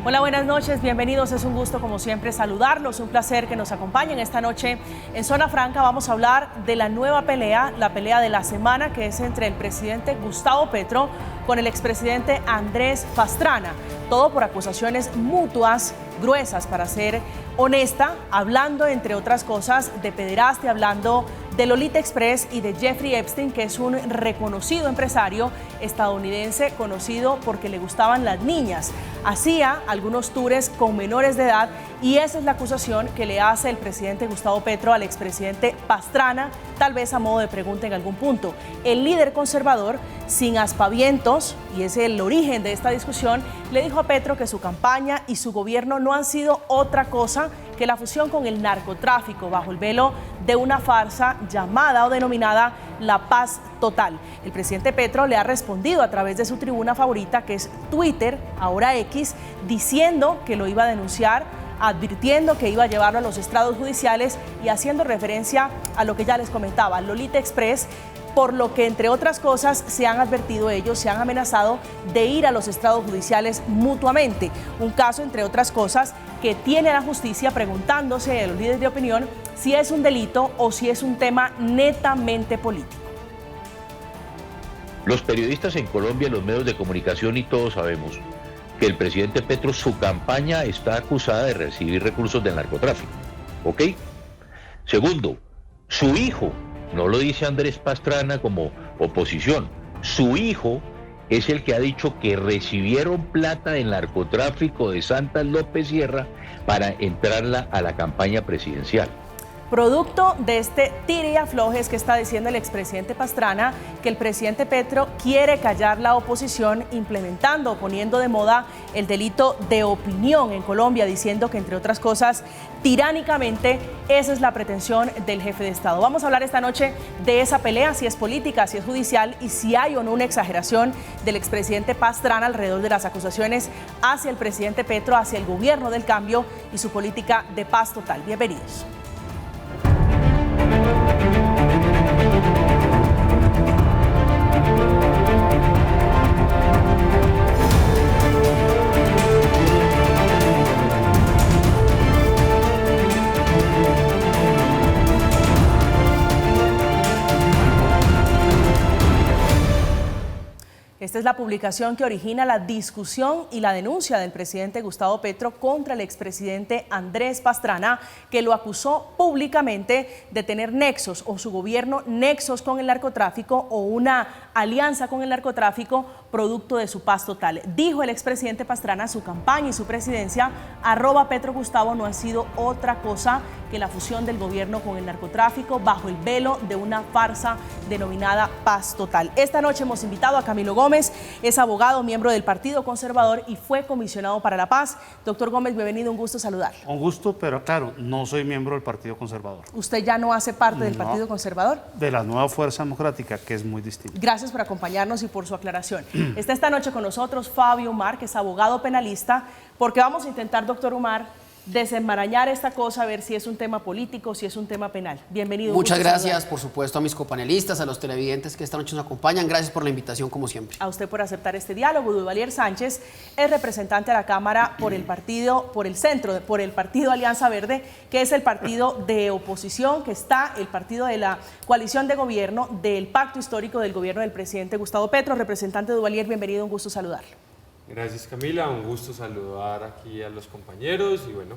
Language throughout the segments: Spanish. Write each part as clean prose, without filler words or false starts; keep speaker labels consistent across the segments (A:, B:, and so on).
A: Hola, buenas noches, bienvenidos. Es un gusto, como siempre, saludarlos. Un placer que nos acompañen esta noche en Zona Franca. Vamos a hablar de la nueva pelea, la pelea de la semana, que es entre el presidente Gustavo Petro con el expresidente Andrés Pastrana. Todo por acusaciones mutuas, gruesas, para ser honesta, hablando, entre otras cosas, de pederastia, hablando de Lolita Express y de Jeffrey Epstein, que es un reconocido empresario estadounidense conocido porque le gustaban las niñas. Hacía algunos tours con menores de edad y esa es la acusación que le hace el presidente Gustavo Petro al expresidente Pastrana, tal vez a modo de pregunta en algún punto. El líder conservador, sin aspavientos, y es el origen de esta discusión, le dijo a Petro que su campaña y su gobierno no han sido otra cosa que la fusión con el narcotráfico bajo el velo de una farsa llamada o denominada La Paz Total. El presidente Petro le ha respondido a través de su tribuna favorita, que es Twitter, ahora X, diciendo que lo iba a denunciar, advirtiendo que iba a llevarlo a los estrados judiciales y haciendo referencia a lo que ya les comentaba, Lolita Express, por lo que, entre otras cosas, se han advertido ellos, se han amenazado de ir a los estrados judiciales mutuamente. Un caso, entre otras cosas, que tiene a la justicia preguntándose a los líderes de opinión si es un delito o si es un tema netamente político.
B: Los periodistas en Colombia, los medios de comunicación y todos sabemos que el presidente Petro, su campaña está acusada de recibir recursos del narcotráfico, ¿ok? Segundo, su hijo, no lo dice Andrés Pastrana como oposición, su hijo es el que ha dicho que recibieron plata del narcotráfico de Santa López Sierra para entrarla a la campaña presidencial.
A: Producto de este tire y aflojes que está diciendo el expresidente Pastrana, que el presidente Petro quiere callar la oposición implementando, poniendo de moda el delito de opinión en Colombia, diciendo que, entre otras cosas, tiránicamente esa es la pretensión del jefe de Estado. Vamos a hablar esta noche de esa pelea, si es política, si es judicial y si hay o no una exageración del expresidente Pastrana alrededor de las acusaciones hacia el presidente Petro, hacia el gobierno del cambio y su política de paz total. Bienvenidos. Esta es la publicación que origina la discusión y la denuncia del presidente Gustavo Petro contra el expresidente Andrés Pastrana, que lo acusó públicamente de tener nexos, o su gobierno nexos con el narcotráfico o una alianza con el narcotráfico producto de su paz total. Dijo el expresidente Pastrana, su campaña y su presidencia, @PetroGustavo, no ha sido otra cosa que la fusión del gobierno con el narcotráfico bajo el velo de una farsa denominada paz total. Esta noche hemos invitado a Camilo Gómez, es abogado, miembro del Partido Conservador y fue comisionado para la paz. Doctor Gómez, bienvenido, un gusto saludarlo.
C: Un gusto, pero claro, no soy miembro del Partido Conservador.
A: ¿Usted ya no hace parte del Partido Conservador?
C: De la Nueva Fuerza Democrática, que es muy distinta.
A: Gracias por acompañarnos y por su aclaración. Está esta noche con nosotros Fabio Umar, que es abogado penalista, porque vamos a intentar, doctor Umar, desenmarañar esta cosa, a ver si es un tema político, si es un tema penal. Bienvenido.
D: Muchas gracias, por supuesto, a mis copanelistas, a los televidentes que esta noche nos acompañan. Gracias por la invitación, como siempre.
A: A usted por aceptar este diálogo. Duvalier Sánchez es representante a la Cámara por el partido, por el centro, por el partido Alianza Verde, que es el partido de oposición, que está el partido de la coalición de gobierno del pacto histórico del gobierno del presidente Gustavo Petro. Representante Duvalier, bienvenido, un gusto saludarlo.
E: Gracias, Camila, un gusto saludar aquí a los compañeros y bueno,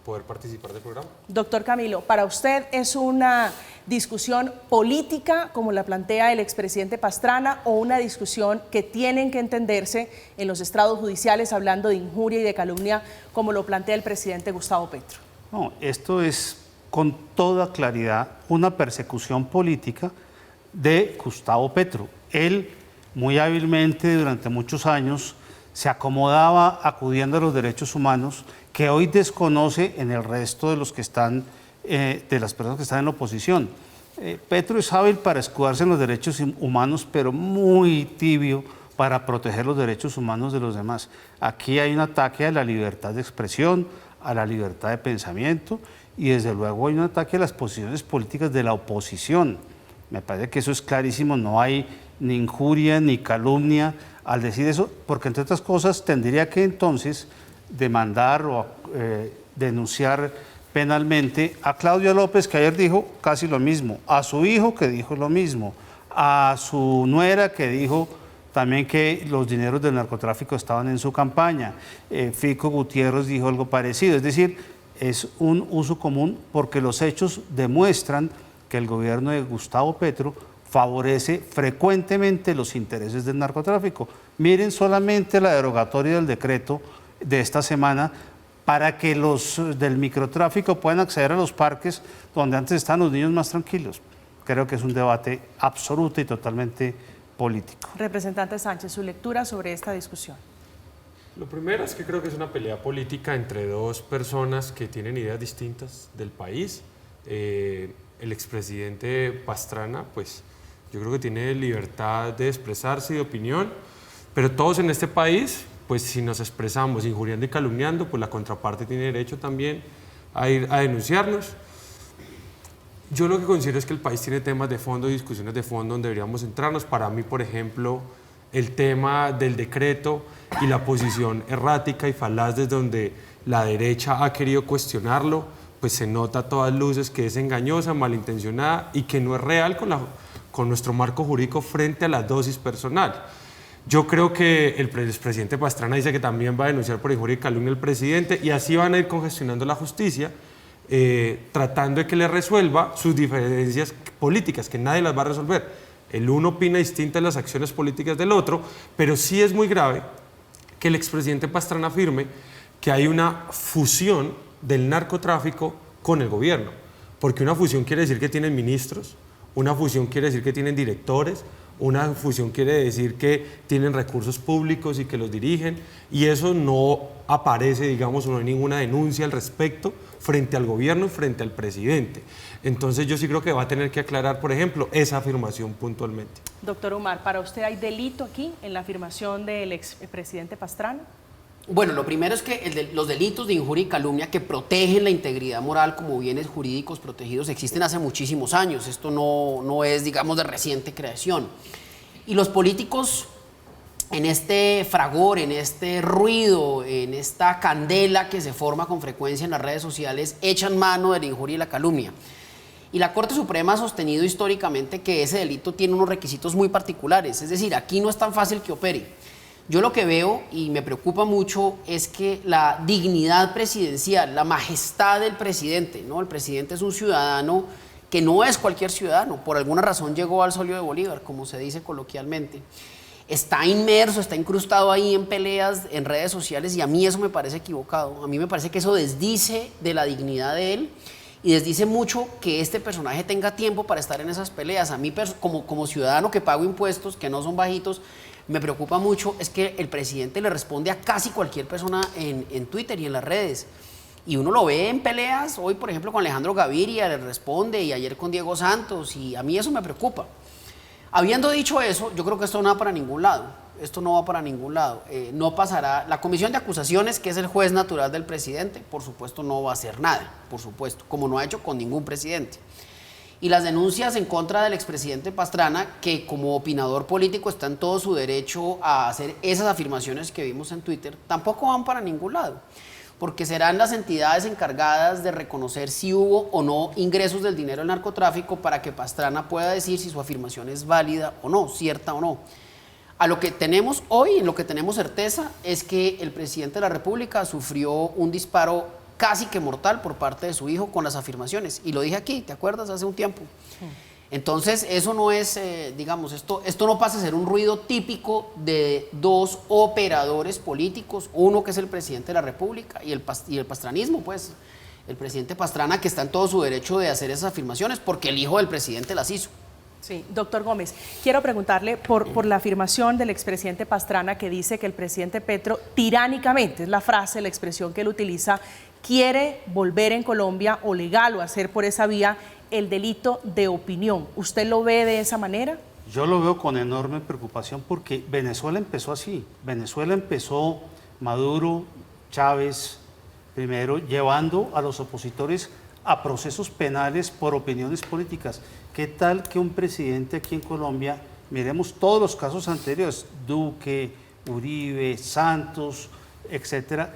E: poder participar del programa.
A: Doctor Camilo, ¿para usted es una discusión política, como la plantea el expresidente Pastrana, o una discusión que tienen que entenderse en los estrados judiciales hablando de injuria y de calumnia, como lo plantea el presidente Gustavo Petro?
C: No, esto es con toda claridad una persecución política de Gustavo Petro. Él, muy hábilmente, durante muchos años, se acomodaba acudiendo a los derechos humanos que hoy desconoce en el resto de los que están, de las personas que están en la oposición. Petro es hábil para escudarse en los derechos humanos, pero muy tibio para proteger los derechos humanos de los demás. Aquí hay un ataque a la libertad de expresión, a la libertad de pensamiento y desde luego hay un ataque a las posiciones políticas de la oposición. Me parece que eso es clarísimo, no hay ni injuria ni calumnia al decir eso, porque entre otras cosas tendría que entonces demandar o denunciar penalmente a Claudia López, que ayer dijo casi lo mismo, a su hijo, que dijo lo mismo, a su nuera, que dijo también que los dineros del narcotráfico estaban en su campaña. Fico Gutiérrez dijo algo parecido. Es decir, es un uso común porque los hechos demuestran que el gobierno de Gustavo Petro favorece frecuentemente los intereses del narcotráfico. Miren solamente la derogatoria del decreto de esta semana para que los del microtráfico puedan acceder a los parques donde antes estaban los niños más tranquilos. Creo que es un debate absoluto y totalmente político.
A: Representante Sánchez, su lectura sobre esta discusión.
E: Lo primero es que creo que es una pelea política entre dos personas que tienen ideas distintas del país. El expresidente Pastrana, pues yo creo que tiene libertad de expresarse y de opinión, pero todos en este país, pues si nos expresamos injuriando y calumniando, pues la contraparte tiene derecho también a ir a denunciarnos. Yo lo que considero es que el país tiene temas de fondo y discusiones de fondo donde deberíamos centrarnos. Para mí, por ejemplo, el tema del decreto y la posición errática y falaz desde donde la derecha ha querido cuestionarlo, pues se nota a todas luces que es engañosa, malintencionada y que no es real con nuestro marco jurídico frente a la dosis personal. Yo creo que el expresidente Pastrana dice que también va a denunciar por injuria y calumnia al presidente y así van a ir congestionando la justicia, tratando de que le resuelva sus diferencias políticas, que nadie las va a resolver. El uno opina distintas las acciones políticas del otro, pero sí es muy grave que el expresidente Pastrana afirme que hay una fusión del narcotráfico con el gobierno, porque una fusión quiere decir que tienen ministros, una fusión quiere decir que tienen directores, una fusión quiere decir que tienen recursos públicos y que los dirigen, y eso no aparece, digamos, no hay ninguna denuncia al respecto frente al gobierno y frente al presidente. Entonces yo sí creo que va a tener que aclarar, por ejemplo, esa afirmación puntualmente.
A: Doctor Umar, ¿para usted hay delito aquí en la afirmación del expresidente Pastrana?
D: Bueno, lo primero es que los delitos de injuria y calumnia que protegen la integridad moral como bienes jurídicos protegidos existen hace muchísimos años. Esto no es, digamos, de reciente creación. Y los políticos, en este fragor, en este ruido, en esta candela que se forma con frecuencia en las redes sociales, echan mano de la injuria y la calumnia. Y la Corte Suprema ha sostenido históricamente que ese delito tiene unos requisitos muy particulares. Es decir, aquí no es tan fácil que opere. Yo lo que veo y me preocupa mucho es que la dignidad presidencial, la majestad del presidente, ¿no? El presidente es un ciudadano que no es cualquier ciudadano, por alguna razón llegó al solio de Bolívar, como se dice coloquialmente. Está inmerso, está incrustado ahí en peleas en redes sociales y a mí eso me parece equivocado. A mí me parece que eso desdice de la dignidad de él y desdice mucho que este personaje tenga tiempo para estar en esas peleas. A mí como ciudadano que pago impuestos, que no son bajitos, me preocupa mucho es que el presidente le responde a casi cualquier persona en Twitter y en las redes. Y uno lo ve en peleas, hoy por ejemplo con Alejandro Gaviria le responde y ayer con Diego Santos, y a mí eso me preocupa. Habiendo dicho eso, yo creo que esto no va para ningún lado. Esto no va para ningún lado. No pasará. La comisión de acusaciones, que es el juez natural del presidente, por supuesto no va a hacer nada, por supuesto, como no ha hecho con ningún presidente. Y las denuncias en contra del expresidente Pastrana, que como opinador político está en todo su derecho a hacer esas afirmaciones que vimos en Twitter, tampoco van para ningún lado, porque serán las entidades encargadas de reconocer si hubo o no ingresos del dinero del narcotráfico para que Pastrana pueda decir si su afirmación es válida o no, cierta o no. A lo que tenemos hoy, en lo que tenemos certeza, es que el presidente de la República sufrió un disparo casi que mortal por parte de su hijo con las afirmaciones. Y lo dije aquí, ¿te acuerdas? Hace un tiempo. Entonces, eso no es, digamos, esto no pasa a ser un ruido típico de dos operadores políticos, uno que es el presidente de la República y el pastranismo, pues, el presidente Pastrana, que está en todo su derecho de hacer esas afirmaciones porque el hijo del presidente las hizo.
A: Sí, doctor Gómez, quiero preguntarle por la afirmación del expresidente Pastrana que dice que el presidente Petro tiránicamente, es la frase, la expresión que él utiliza, quiere volver en Colombia o legal o hacer por esa vía el delito de opinión. ¿Usted lo ve de esa manera?
C: Yo lo veo con enorme preocupación porque Venezuela empezó así. Venezuela empezó Maduro, Chávez, primero, llevando a los opositores a procesos penales por opiniones políticas. ¿Qué tal que un presidente aquí en Colombia, miremos todos los casos anteriores, Duque, Uribe, Santos, etcétera,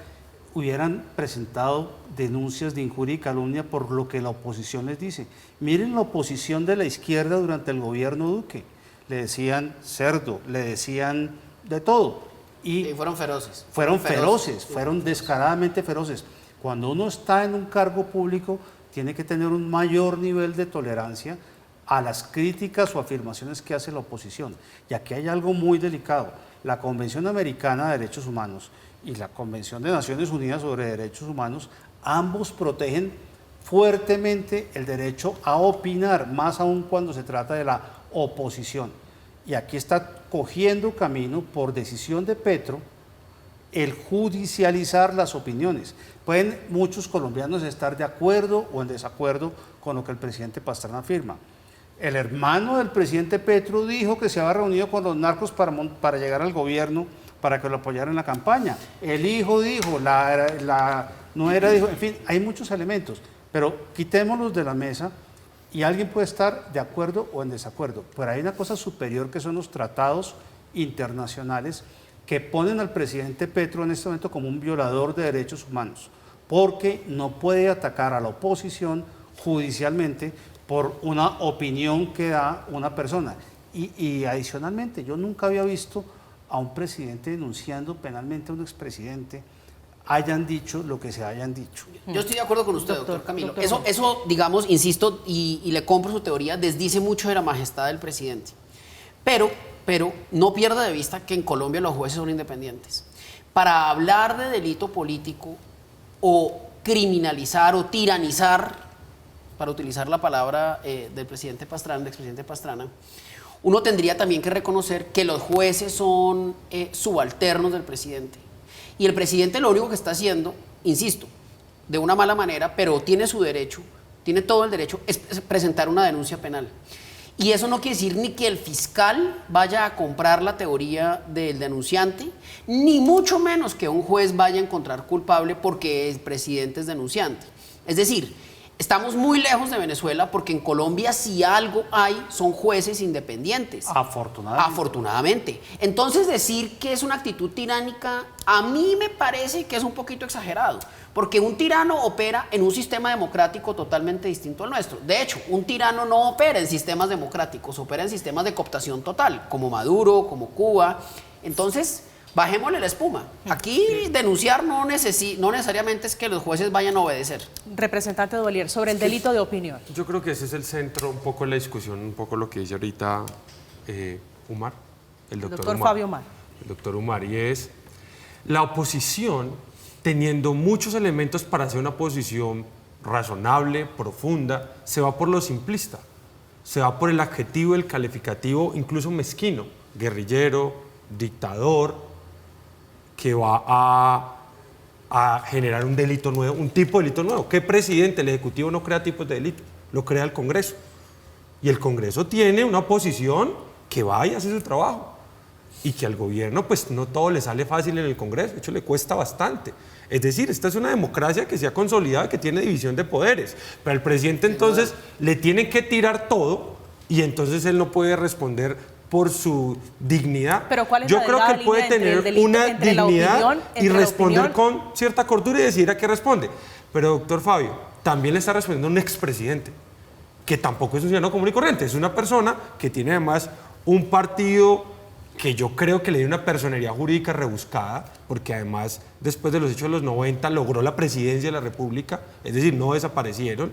C: hubieran presentado denuncias de injuria y calumnia por lo que la oposición les dice. Miren la oposición de la izquierda durante el gobierno Duque. Le decían cerdo, le decían de todo.
D: Y fueron feroces.
C: Fueron descaradamente feroces. Cuando uno está en un cargo público, tiene que tener un mayor nivel de tolerancia a las críticas o afirmaciones que hace la oposición. Y aquí hay algo muy delicado. La Convención Americana de Derechos Humanos y la Convención de Naciones Unidas sobre Derechos Humanos, ambos protegen fuertemente el derecho a opinar, más aún cuando se trata de la oposición. Y aquí está cogiendo camino, por decisión de Petro, el judicializar las opiniones. Pueden muchos colombianos estar de acuerdo o en desacuerdo con lo que el presidente Pastrana afirma. El hermano del presidente Petro dijo que se había reunido con los narcos para llegar al gobierno, para que lo apoyaran en la campaña. El hijo dijo, la nuera dijo, en fin, hay muchos elementos, pero quitémoslos de la mesa y alguien puede estar de acuerdo o en desacuerdo. Pero hay una cosa superior que son los tratados internacionales que ponen al presidente Petro en este momento como un violador de derechos humanos, porque no puede atacar a la oposición judicialmente por una opinión que da una persona. Y adicionalmente, yo nunca había visto a un presidente denunciando penalmente a un expresidente, hayan dicho lo que se hayan dicho.
D: Yo estoy de acuerdo con usted, doctor Camilo. Eso, digamos, insisto, y le compro su teoría, desdice mucho de la majestad del presidente. Pero no pierda de vista que en Colombia los jueces son independientes. Para hablar de delito político o criminalizar o tiranizar, para utilizar la palabra del presidente Pastrana, del expresidente Pastrana, uno tendría también que reconocer que los jueces son subalternos del presidente. Y el presidente lo único que está haciendo, insisto, de una mala manera, pero tiene su derecho, tiene todo el derecho, es presentar una denuncia penal. Y eso no quiere decir ni que el fiscal vaya a comprar la teoría del denunciante, ni mucho menos que un juez vaya a encontrar culpable porque el presidente es denunciante. Es decir, estamos muy lejos de Venezuela porque en Colombia si algo hay son jueces independientes. Afortunadamente. Entonces decir que es una actitud tiránica a mí me parece que es un poquito exagerado, porque un tirano opera en un sistema democrático totalmente distinto al nuestro. De hecho, un tirano no opera en sistemas democráticos, opera en sistemas de cooptación total, como Maduro, como Cuba. Entonces, bajémosle la espuma. Aquí denunciar no necesariamente es que los jueces vayan a obedecer.
A: Representante Duvalier, sobre el delito de opinión.
E: Yo creo que ese es el centro un poco de la discusión, un poco lo que dice ahorita Umar, el doctor Umar.
A: Fabio Umar.
E: El doctor Umar, y es la oposición teniendo muchos elementos para hacer una oposición razonable, profunda, se va por lo simplista, se va por el adjetivo, el calificativo, incluso mezquino, guerrillero, dictador, que va a generar un delito nuevo, un tipo de delito nuevo. ¿Qué presidente? El Ejecutivo no crea tipos de delito, lo crea el Congreso. Y el Congreso tiene una oposición que va y hace su trabajo. Y que al gobierno, pues no todo le sale fácil en el Congreso, de hecho le cuesta bastante. Es decir, esta es una democracia que se ha consolidado, que tiene división de poderes. Pero al presidente entonces le tienen que tirar todo y entonces él no puede responder por su dignidad.
A: Pero ¿cuál es
E: Yo
A: la
E: creo que él puede tener una dignidad y responder con cierta cordura y decir a qué responde. Pero doctor Fabio, también le está respondiendo un expresidente, que tampoco es un ciudadano común y corriente, es una persona que tiene además un partido que yo creo que le dio una personería jurídica rebuscada, porque además después de los hechos de los 90 logró la presidencia de la República, es decir, no desaparecieron,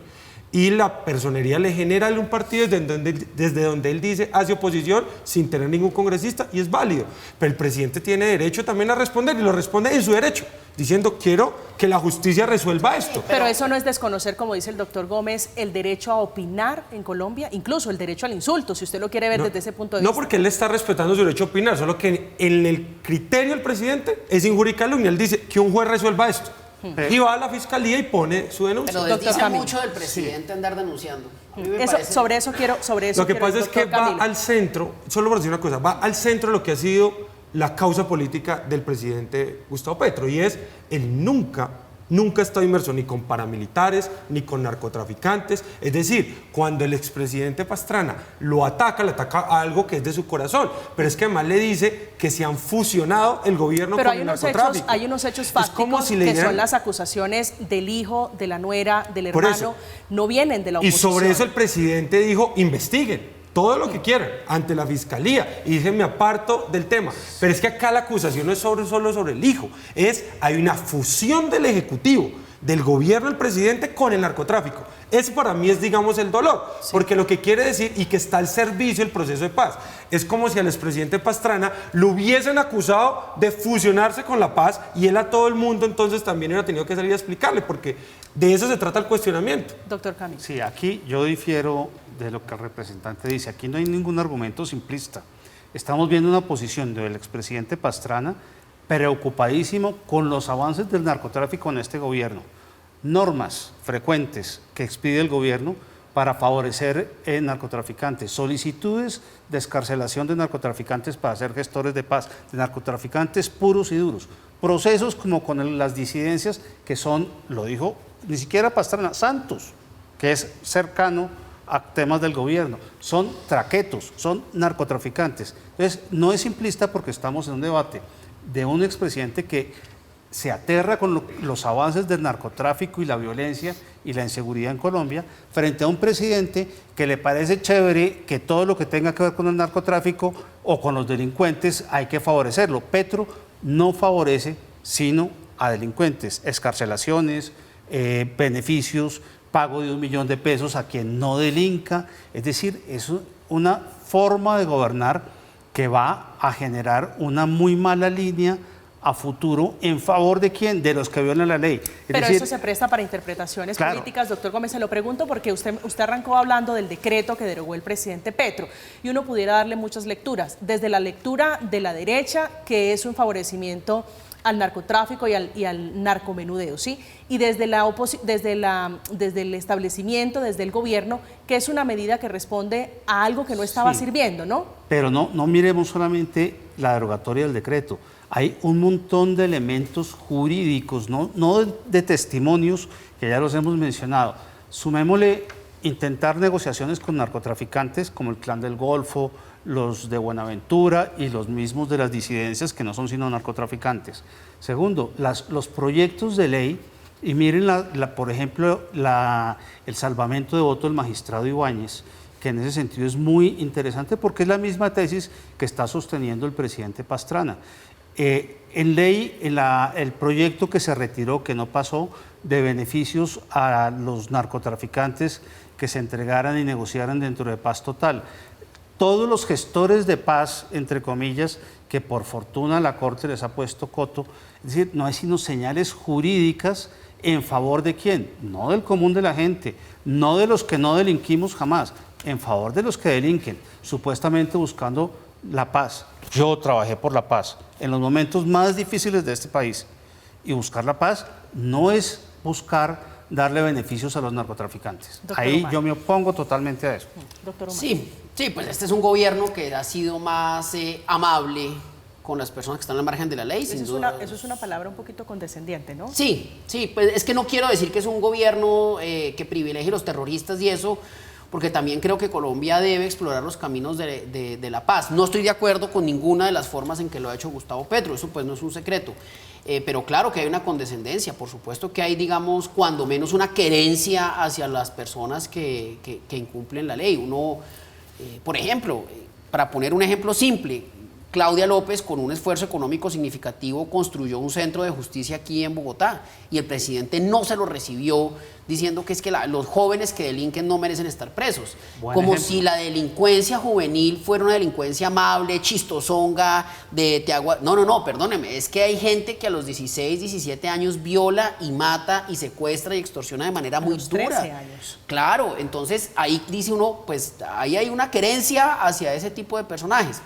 E: y la personería le genera un partido desde donde él dice hace oposición sin tener ningún congresista, y es válido, pero el presidente tiene derecho también a responder, y lo responde en su derecho, diciendo quiero que la justicia resuelva esto.
A: Pero eso no es desconocer, como dice el doctor Gómez, el derecho a opinar en Colombia, incluso el derecho al insulto, si usted lo quiere ver desde ese punto de vista.
E: No, porque él está respetando su derecho a opinar, solo que en el criterio del presidente es injuria y calumnia. Él dice que un juez resuelva esto. Y va a la fiscalía y pone su denuncia.
D: Pero desdice mucho del presidente andar denunciando.
A: Sobre eso quiero.
E: Lo que pasa es que va al centro, solo por decir una cosa, va al centro de lo que ha sido la causa política del presidente Gustavo Petro, y es el nunca nunca ha estado inmerso ni con paramilitares, ni con narcotraficantes. Es decir, cuando el expresidente Pastrana le ataca a algo que es de su corazón. Pero es que además le dice que se han fusionado el gobierno con el narcotráfico.
A: Hay unos hechos fácticos que son las acusaciones del hijo, de la nuera, del hermano, no vienen de la oposición.
E: Y sobre eso el presidente dijo, investiguen todo lo que quieran ante la fiscalía, y dice, me aparto del tema. Pero es que acá la acusación no es solo sobre el hijo, hay una fusión del Ejecutivo, del gobierno del presidente con el narcotráfico. Ese para mí es, digamos, el dolor, porque lo que quiere decir, y que está al servicio del proceso de paz, es como si al expresidente Pastrana lo hubiesen acusado de fusionarse con la paz, y él a todo el mundo entonces también hubiera tenido que salir a explicarle, porque de eso se trata el cuestionamiento.
A: Doctor Camilo.
C: Sí, aquí yo difiero de lo que el representante dice. Aquí no hay ningún argumento simplista. Estamos viendo una posición del expresidente Pastrana preocupadísimo con los avances del narcotráfico en este gobierno. Normas frecuentes que expide el gobierno para favorecer narcotraficantes, solicitudes de excarcelación de narcotraficantes para ser gestores de paz, de narcotraficantes puros y duros, procesos como con las disidencias que son, lo dijo ni siquiera Pastrana, Santos, que es cercano a temas del gobierno, son traquetos, son narcotraficantes. Entonces, no es simplista porque estamos en un debate de un expresidente que se aterra con los avances del narcotráfico y la violencia y la inseguridad en Colombia, frente a un presidente que le parece chévere que todo lo que tenga que ver con el narcotráfico o con los delincuentes hay que favorecerlo. Petro no favorece sino a delincuentes, excarcelaciones, beneficios, pago de $1 millón de pesos a quien no delinca. Es decir, es una forma de gobernar que va a generar una muy mala línea a futuro en favor de quién, de los que violan la ley.
A: Pero eso se presta para interpretaciones políticas, doctor Gómez. Se lo pregunto porque usted arrancó hablando del decreto que derogó el presidente Petro, y uno pudiera darle muchas lecturas. Desde la lectura de la derecha, que es un favorecimiento al narcotráfico y al narcomenudeo, ¿sí? Y desde el establecimiento, desde el gobierno, que es una medida que responde a algo que no estaba sirviendo, ¿no?
C: Pero no miremos solamente la derogatoria del decreto. Hay un montón de elementos jurídicos, no de testimonios, que ya los hemos mencionado. Sumémosle intentar negociaciones con narcotraficantes como el Clan del Golfo, los de Buenaventura y los mismos de las disidencias que no son sino narcotraficantes. Segundo, los proyectos de ley, y miren por ejemplo el salvamento de voto del magistrado Ibáñez, que en ese sentido es muy interesante porque es la misma tesis que está sosteniendo el presidente Pastrana. En ley, el proyecto que se retiró, que no pasó, de beneficios a los narcotraficantes que se entregaran y negociaran dentro de Paz Total. Todos los gestores de paz, entre comillas, que por fortuna la Corte les ha puesto coto, es decir, no hay sino señales jurídicas en favor de quién, no del común de la gente, no de los que no delinquimos jamás, en favor de los que delinquen, supuestamente buscando la paz. Yo trabajé por la paz en los momentos más difíciles de este país, y buscar la paz no es buscar darle beneficios a los narcotraficantes.
A: Doctor
C: Ahí
A: Omar.
C: yo me opongo totalmente a eso.
A: Doctor Omar.
D: Sí, pues este es un gobierno que ha sido más amable con las personas que están al margen de la ley.
A: Eso es una palabra un poquito condescendiente, ¿no?
D: Sí, pues es que no quiero decir que es un gobierno que privilegie a los terroristas y eso, porque también creo que Colombia debe explorar los caminos de la paz. No estoy de acuerdo con ninguna de las formas en que lo ha hecho Gustavo Petro, eso pues no es un secreto. Pero claro que hay una condescendencia, por supuesto que hay, digamos, cuando menos una querencia hacia las personas que incumplen la ley. Uno, por ejemplo, para poner un ejemplo simple, Claudia López, con un esfuerzo económico significativo, construyó un centro de justicia aquí en Bogotá, y el presidente no se lo recibió, diciendo que es que los jóvenes que delinquen no merecen estar presos. Como si la delincuencia juvenil fuera una delincuencia amable, chistosonga, No, perdóneme, es que hay gente que a los 16, 17 años viola y mata y secuestra y extorsiona de manera muy dura.
A: 13 años.
D: Claro, entonces ahí dice uno, pues ahí hay una querencia hacia ese tipo de personajes.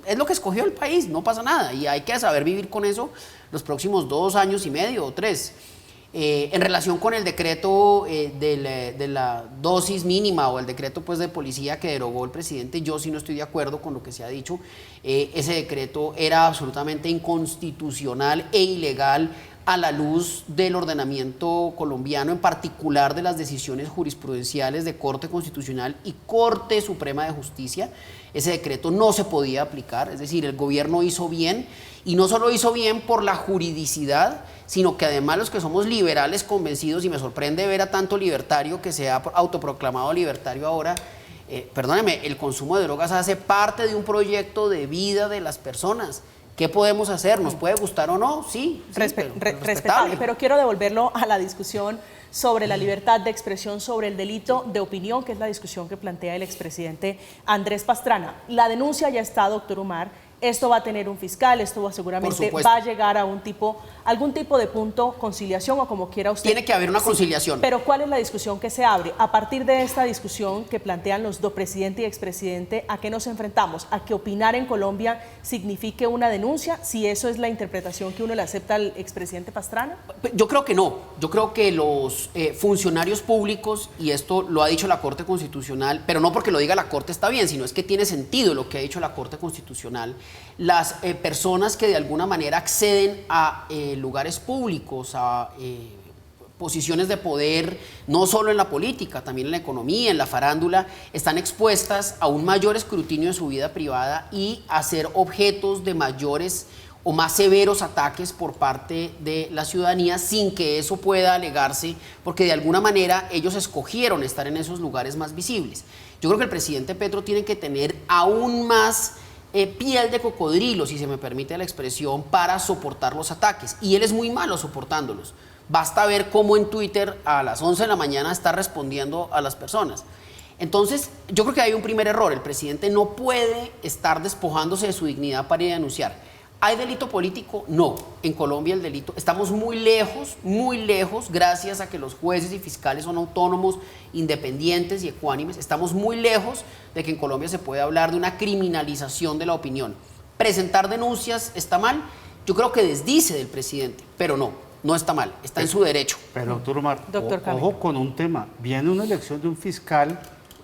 D: Es lo que escogió el país, no pasa nada, y hay que saber vivir con eso los próximos 2 años y medio o 3. En relación con el decreto de la dosis mínima, o el decreto pues de policía que derogó el presidente, yo sí no estoy de acuerdo con lo que se ha dicho. Ese decreto era absolutamente inconstitucional e ilegal a la luz del ordenamiento colombiano, en particular de las decisiones jurisprudenciales de Corte Constitucional y Corte Suprema de Justicia. Ese decreto no se podía aplicar, es decir, el gobierno hizo bien, y no solo hizo bien por la juridicidad, sino que además los que somos liberales convencidos, y me sorprende ver a tanto libertario que se ha autoproclamado libertario ahora, perdóneme, el consumo de drogas hace parte de un proyecto de vida de las personas. ¿Qué podemos hacer? ¿Nos puede gustar o no? Sí,
A: respetable. Pero quiero devolverlo a la discusión sobre la libertad de expresión, sobre el delito de opinión, que es la discusión que plantea el expresidente Andrés Pastrana. La denuncia ya está, doctor Umar. Esto va a tener un fiscal, esto seguramente va a llegar a algún tipo de punto, conciliación o como quiera usted.
D: Tiene que haber una conciliación.
A: Pero ¿cuál es la discusión que se abre? A partir de esta discusión que plantean los dos, presidente y expresidente, ¿a qué nos enfrentamos? ¿A que opinar en Colombia signifique una denuncia? Si eso es la interpretación que uno le acepta al expresidente Pastrana.
D: Yo creo que no. Yo creo que los funcionarios públicos, y esto lo ha dicho la Corte Constitucional, pero no porque lo diga la Corte está bien, sino es que tiene sentido lo que ha dicho la Corte Constitucional. Las personas que de alguna manera acceden a lugares públicos, a posiciones de poder, no solo en la política, también en la economía, en la farándula, están expuestas a un mayor escrutinio de su vida privada y a ser objetos de mayores o más severos ataques por parte de la ciudadanía, sin que eso pueda alegarse, porque de alguna manera ellos escogieron estar en esos lugares más visibles. Yo creo que el presidente Petro tiene que tener aún más piel de cocodrilo, si se me permite la expresión, para soportar los ataques. Y él es muy malo soportándolos. Basta ver cómo en Twitter a las 11 de la mañana está respondiendo a las personas. Entonces, yo creo que hay un primer error. El presidente no puede estar despojándose de su dignidad para ir a denunciar. ¿Hay delito político? No. En Colombia el delito... Estamos muy lejos, gracias a que los jueces y fiscales son autónomos, independientes y ecuánimes. Estamos muy lejos de que en Colombia se pueda hablar de una criminalización de la opinión. ¿Presentar denuncias está mal? Yo creo que desdice del presidente, pero no está mal, está en su derecho.
C: Pero, doctor Omar, ojo con un tema. Viene una elección de un fiscal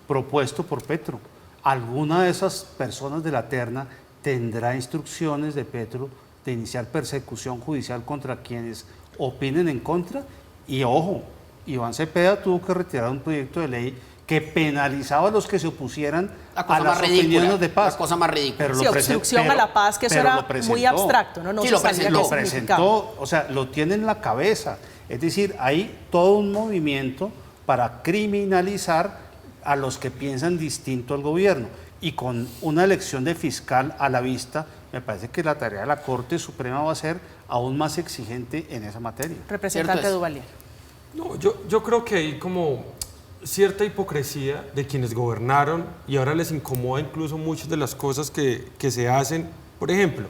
C: propuesto por Petro. ¿Alguna de esas personas de la terna tendrá instrucciones de Petro de iniciar persecución judicial contra quienes opinen en contra? Y ojo, Iván Cepeda tuvo que retirar un proyecto de ley que penalizaba a los que se opusieran a las opiniones de paz.
D: La cosa más ridícula.
A: Sí, obstrucción a la paz, que eso era muy abstracto, ¿no?
D: Sí,
A: lo
C: presentó, o sea, lo tiene en la cabeza. Es decir, hay todo un movimiento para criminalizar a los que piensan distinto al gobierno. Y con una elección de fiscal a la vista, me parece que la tarea de la Corte Suprema va a ser aún más exigente en esa materia.
A: Representante Duvalier.
E: No, yo creo que hay como cierta hipocresía de quienes gobernaron y ahora les incomoda incluso muchas de las cosas que se hacen. Por ejemplo,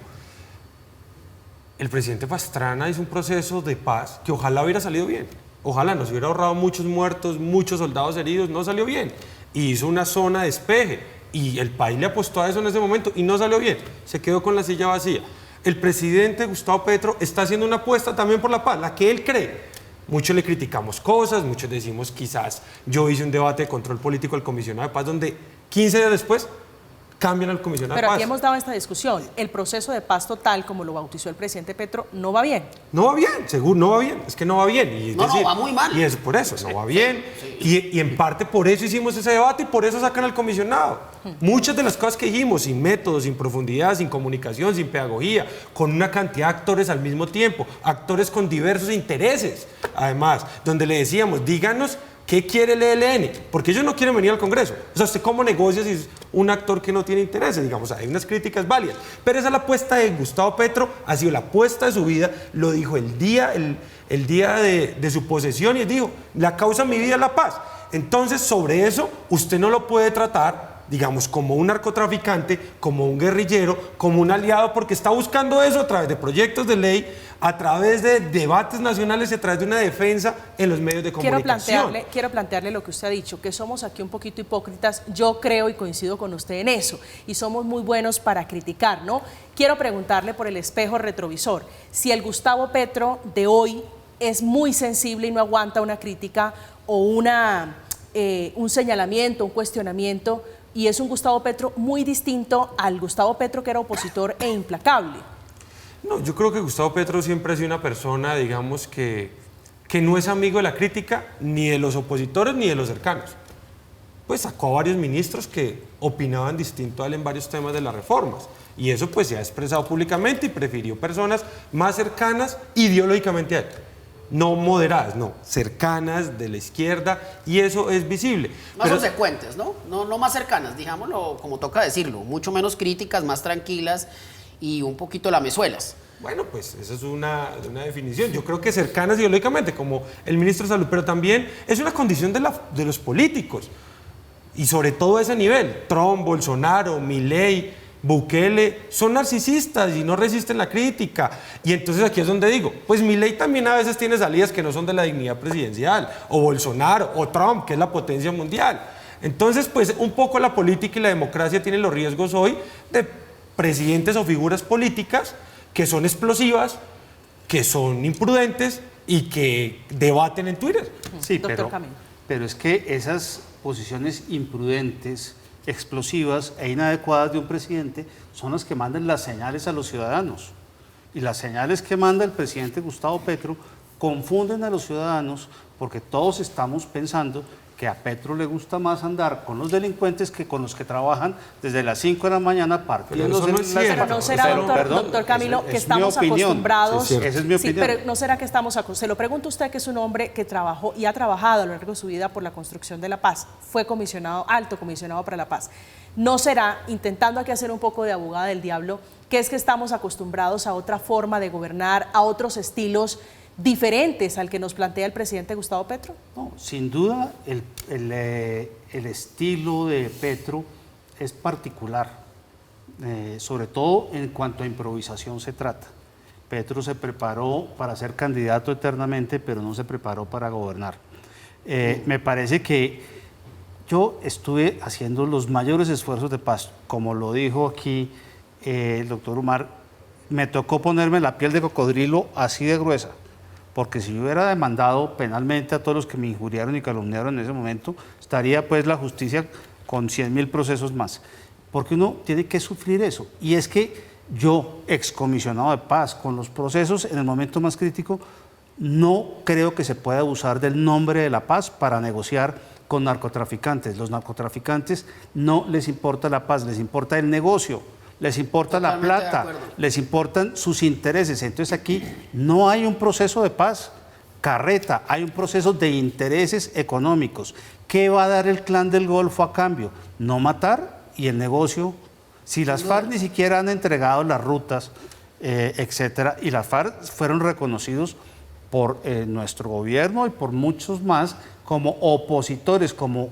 E: el presidente Pastrana hizo un proceso de paz que ojalá hubiera salido bien. Ojalá nos hubiera ahorrado muchos muertos, muchos soldados heridos, no salió bien. Y hizo una zona de despeje. Y el país le apostó a eso en ese momento y no salió bien, se quedó con la silla vacía. El presidente Gustavo Petro está haciendo una apuesta también por la paz, la que él cree. Muchos le criticamos cosas, muchos decimos quizás yo hice un debate de control político al comisionado de paz donde 15 días después cambian al comisionado de paz.
A: Pero aquí hemos dado esta discusión, el proceso de paz total, como lo bautizó el presidente Petro, no va bien.
E: No va bien, seguro, no va bien, es que no va bien. Y
D: no, va muy mal.
E: Y es por eso, no va bien. Y en parte por eso hicimos ese debate y por eso sacan al comisionado. Muchas de las cosas que dijimos, sin métodos, sin profundidad, sin comunicación, sin pedagogía, con una cantidad de actores al mismo tiempo, actores con diversos intereses, además, donde le decíamos, díganos ¿qué quiere el ELN? Porque ellos no quieren venir al Congreso. O sea, ¿usted cómo negocia si es un actor que no tiene intereses? Digamos, hay unas críticas válidas. Pero esa es la apuesta de Gustavo Petro, ha sido la apuesta de su vida, lo dijo el día de su posesión y dijo, la causa de mi vida es la paz. Entonces, sobre eso, usted no lo puede tratar, digamos, como un narcotraficante, como un guerrillero, como un aliado, porque está buscando eso a través de proyectos de ley, a través de debates nacionales y a través de una defensa en los medios de comunicación.
A: Quiero plantearle lo que usted ha dicho, que somos aquí un poquito hipócritas, yo creo y coincido con usted en eso, y somos muy buenos para criticar, ¿no? Quiero preguntarle por el espejo retrovisor, si el Gustavo Petro de hoy es muy sensible y no aguanta una crítica o un señalamiento, un cuestionamiento, y es un Gustavo Petro muy distinto al Gustavo Petro que era opositor e implacable.
E: No, yo creo que Gustavo Petro siempre ha sido una persona, digamos, que no es amigo de la crítica, ni de los opositores, ni de los cercanos. Pues sacó a varios ministros que opinaban distinto a él en varios temas de las reformas. Y eso pues se ha expresado públicamente y prefirió personas más cercanas ideológicamente a él. No moderadas, no, cercanas, de la izquierda, y eso es visible.
D: Más consecuentes, ¿no? No más cercanas, digámoslo como toca decirlo. Mucho menos críticas, más tranquilas y un poquito lamezuelas.
E: Bueno, pues esa es una definición. Yo creo que cercanas ideológicamente, como el ministro de Salud, pero también es una condición de los políticos. Y sobre todo a ese nivel. Trump, Bolsonaro, Milei, Bukele, son narcisistas y no resisten la crítica. Y entonces aquí es donde digo, pues Milei también a veces tiene salidas que no son de la dignidad presidencial, o Bolsonaro, o Trump, que es la potencia mundial. Entonces, pues un poco la política y la democracia tienen los riesgos hoy de presidentes o figuras políticas que son explosivas, que son imprudentes y que debaten en Twitter.
C: Sí,
A: Doctor Camilo.
C: pero es que esas posiciones imprudentes, explosivas e inadecuadas de un presidente son las que mandan las señales a los ciudadanos. Y las señales que manda el presidente Gustavo Petro confunden a los ciudadanos porque todos estamos pensando que a Petro le gusta más andar con los delincuentes que con los que trabajan desde las 5 de la mañana partiendo.
E: Pero eso no es cierto.
A: Pero no será, doctor Camilo, que estamos acostumbrados.
C: Esa es mi opinión.
A: Sí, pero no será que estamos acostumbrados. Se lo pregunto a usted, que es un hombre que trabajó y ha trabajado a lo largo de su vida por la construcción de la paz. Fue alto comisionado para la paz. ¿No será, intentando aquí hacer un poco de abogada del diablo, que es que estamos acostumbrados a otra forma de gobernar, a otros estilos diferentes al que nos plantea el presidente Gustavo Petro?
C: No, sin duda el estilo de Petro es particular, sobre todo en cuanto a improvisación se trata. Petro se preparó para ser candidato eternamente, pero no se preparó para gobernar. Me parece que yo estuve haciendo los mayores esfuerzos de paz, como lo dijo aquí el doctor Umar, me tocó ponerme la piel de cocodrilo así de gruesa, porque si yo hubiera demandado penalmente a todos los que me injuriaron y calumniaron en ese momento, estaría pues la justicia con 100.000 procesos más, porque uno tiene que sufrir eso. Y es que yo, excomisionado de paz, con los procesos en el momento más crítico, no creo que se pueda abusar del nombre de la paz para negociar con narcotraficantes. Los narcotraficantes no les importa la paz, les importa el negocio. Les importa la plata, les importan sus intereses. Entonces aquí no hay un proceso de paz, carreta, hay un proceso de intereses económicos. ¿Qué va a dar el Clan del Golfo a cambio? No matar y el negocio. Si las FARC ni siquiera han entregado las rutas, etcétera, y las FARC fueron reconocidos por nuestro gobierno y por muchos más como opositores, como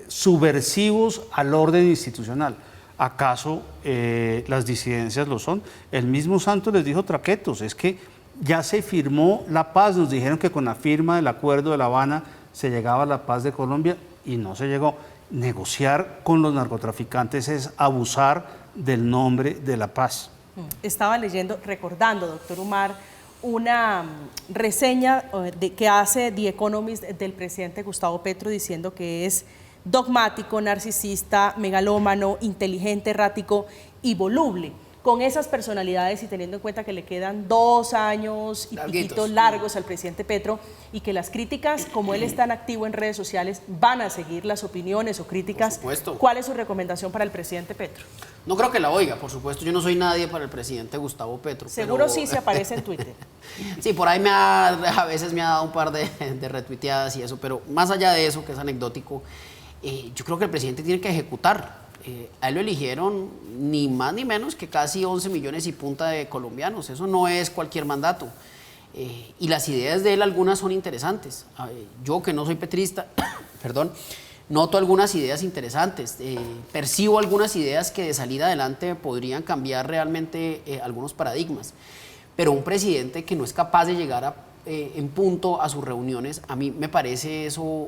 C: subversivos al orden institucional. ¿Acaso las disidencias lo son? El mismo Santos les dijo traquetos, es que ya se firmó la paz, nos dijeron que con la firma del acuerdo de La Habana se llegaba a la paz de Colombia y no se llegó. Negociar con los narcotraficantes es abusar del nombre de la paz.
A: Estaba recordando, doctor Umar, una reseña que hace The Economist del presidente Gustavo Petro diciendo que es dogmático, narcisista, megalómano, inteligente, errático y voluble. Con esas personalidades y teniendo en cuenta que le quedan 2 años y piquitos largos al presidente Petro y que las críticas, como él es tan activo en redes sociales, van a seguir las opiniones o críticas, ¿cuál es su recomendación para el presidente Petro?
D: No creo que la oiga, por supuesto. Yo no soy nadie para el presidente Gustavo Petro.
A: Seguro pero... sí se aparece en Twitter.
D: Sí, por ahí a veces me ha dado un par de retuiteadas y eso, pero más allá de eso, que es anecdótico, yo creo que el presidente tiene que ejecutar. A él lo eligieron ni más ni menos que casi 11 millones y punta de colombianos. Eso no es cualquier mandato. Y las ideas de él, algunas son interesantes. Yo, que no soy petrista, perdón, noto algunas ideas interesantes. Percibo algunas ideas que de salir adelante podrían cambiar realmente algunos paradigmas. Pero un presidente que no es capaz de llegar en punto a sus reuniones, a mí me parece eso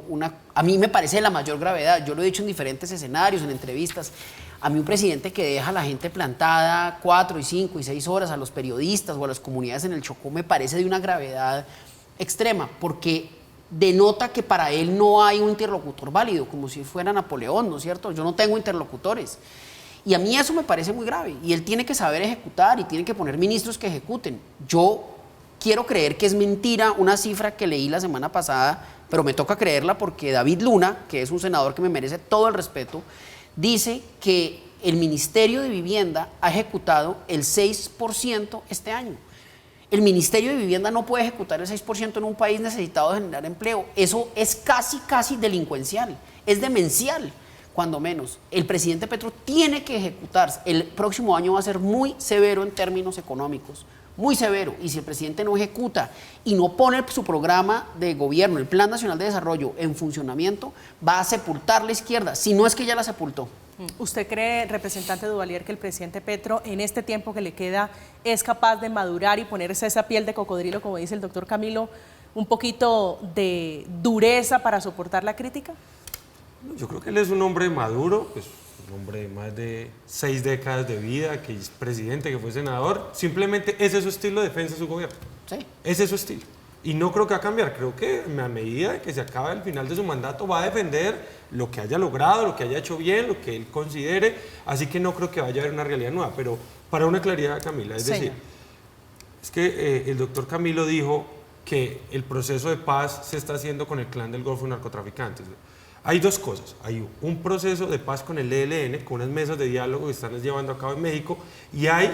D: a mí me parece la mayor gravedad. Yo lo he dicho en diferentes escenarios, en entrevistas. A mí un presidente que deja a la gente plantada 4, 5 y 6 horas, a los periodistas o a las comunidades en el Chocó, me parece de una gravedad extrema, porque denota que para él no hay un interlocutor válido, como si fuera Napoleón, ¿no es cierto? Yo no tengo interlocutores. Y a mí eso me parece muy grave. Y él tiene que saber ejecutar y tiene que poner ministros que ejecuten. Yo quiero creer que es mentira una cifra que leí la semana pasada, pero me toca creerla porque David Luna, que es un senador que me merece todo el respeto, dice que el Ministerio de Vivienda ha ejecutado el 6% este año. El Ministerio de Vivienda no puede ejecutar el 6% en un país necesitado de generar empleo. Eso es casi delincuencial, es demencial, cuando menos. El presidente Petro tiene que ejecutar. El próximo año va a ser muy severo en términos económicos, muy severo. Y si el presidente no ejecuta y no pone su programa de gobierno, el Plan Nacional de Desarrollo, en funcionamiento, va a sepultar la izquierda, si no es que ya la sepultó.
A: ¿Usted cree, representante Duvalier, que el presidente Petro, en este tiempo que le queda, es capaz de madurar y ponerse esa piel de cocodrilo, como dice el doctor Camilo, un poquito de dureza para soportar la crítica?
E: Yo creo que él es un hombre maduro, pues, un hombre de más de 6 décadas de vida, que es presidente, que fue senador. Simplemente ese es su estilo de defensa de su gobierno.
D: Sí.
E: Ese es su estilo. Y no creo que va a cambiar. Creo que a medida de que se acabe el final de su mandato va a defender lo que haya logrado, lo que haya hecho bien, lo que él considere. Así que no creo que vaya a haber una realidad nueva. Pero para una claridad, Camila, es decir, es que el doctor Camilo dijo que el proceso de paz se está haciendo con el clan del Golfo de narcotraficantes. Hay dos cosas. Hay un proceso de paz con el ELN, con unas mesas de diálogo que están llevando a cabo en México, y hay